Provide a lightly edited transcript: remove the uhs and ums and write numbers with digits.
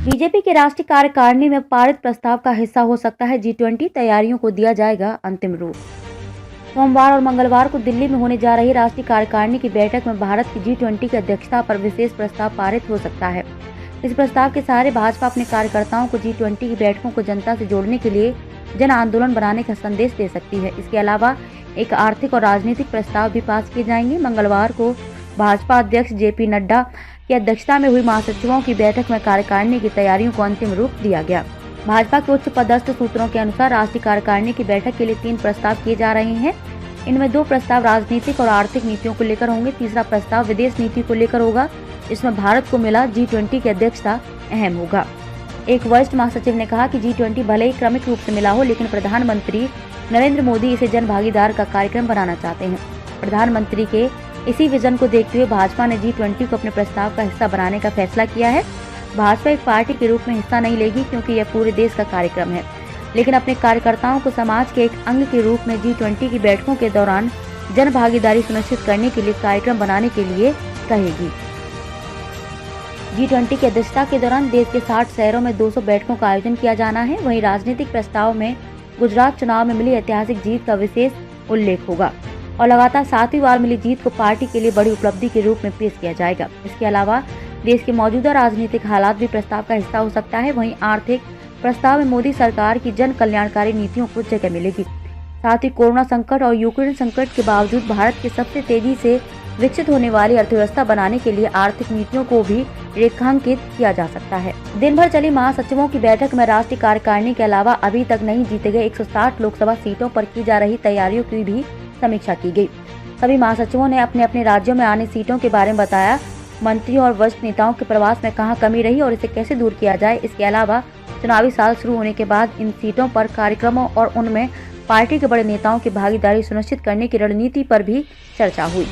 BJP के राष्ट्रीय कार्यकारिणी में पारित प्रस्ताव का हिस्सा हो सकता है G20, तैयारियों को दिया जाएगा अंतिम रूप। सोमवार और मंगलवार को दिल्ली में होने जा रही राष्ट्रीय कार्यकारिणी की बैठक में भारत की G20 की अध्यक्षता पर विशेष प्रस्ताव पारित हो सकता है। इस प्रस्ताव के सहारे भाजपा अपने कार्यकर्ताओं को G20 की बैठकों को जनता से जोड़ने के लिए जन आंदोलन बनाने का संदेश दे सकती है। इसके अलावा एक आर्थिक और राजनीतिक प्रस्ताव भी पास किए जाएंगे। मंगलवार को भाजपा अध्यक्ष JP नड्डा की अध्यक्षता में हुई महासचिवों की बैठक में कार्यकारिणी की तैयारियों को अंतिम रूप दिया गया। भाजपा के उच्च पदस्थ सूत्रों के अनुसार राष्ट्रीय कार्यकारिणी की बैठक के लिए 3 प्रस्ताव किए जा रहे हैं। इनमें 2 प्रस्ताव राजनीतिक और आर्थिक नीतियों को लेकर होंगे। तीसरा प्रस्ताव विदेश नीति को लेकर होगा। इसमें भारत को मिला G20 की अध्यक्षता अहम होगा। एक वरिष्ठ महासचिव ने कहा कि G20 भले ही क्रमिक रूप से मिला हो, लेकिन प्रधानमंत्री नरेंद्र मोदी इसे जन भागीदार का कार्यक्रम बनाना चाहते हैं। प्रधानमंत्री के इसी विजन को देखते हुए भाजपा ने G20 को अपने प्रस्ताव का हिस्सा बनाने का फैसला किया है। भाजपा एक पार्टी के रूप में हिस्सा नहीं लेगी, क्योंकि यह पूरे देश का कार्यक्रम है, लेकिन अपने कार्यकर्ताओं को समाज के एक अंग के रूप में G20 की बैठकों के दौरान जन भागीदारी सुनिश्चित करने के लिए कार्यक्रम बनाने के लिए कहेगी। G20 की अध्यक्षता के दौरान देश के 60 शहरों में 200 बैठकों का आयोजन किया जाना है। वहीं राजनीतिक प्रस्ताव में गुजरात चुनाव में मिली ऐतिहासिक जीत का विशेष उल्लेख होगा और लगातार 7वीं बार मिली जीत को पार्टी के लिए बड़ी उपलब्धि के रूप में पेश किया जाएगा। इसके अलावा देश के मौजूदा राजनीतिक हालात भी प्रस्ताव का हिस्सा हो सकता है। वहीं आर्थिक प्रस्ताव में मोदी सरकार की जन कल्याणकारी नीतियों को जगह मिलेगी। साथ ही कोरोना संकट और यूक्रेन संकट के बावजूद भारत के सबसे तेजी से विकसित होने वाली अर्थव्यवस्था बनाने के लिए आर्थिक नीतियों को भी रेखांकित किया जा सकता है। दिन भर चली महासचिवों की बैठक में राष्ट्रीय कार्यकारिणी के अलावा अभी तक नहीं जीते गए 160 लोकसभा सीटों पर की जा रही तैयारियों की भी समीक्षा की गई। सभी महासचिवों ने अपने अपने राज्यों में आने सीटों के बारे में बताया। मंत्रियों और वरिष्ठ नेताओं के प्रवास में कहां कमी रही और इसे कैसे दूर किया जाए। इसके अलावा चुनावी साल शुरू होने के बाद इन सीटों पर कार्यक्रमों और उनमें पार्टी के बड़े नेताओं की भागीदारी सुनिश्चित करने की रणनीति पर भी चर्चा हुई।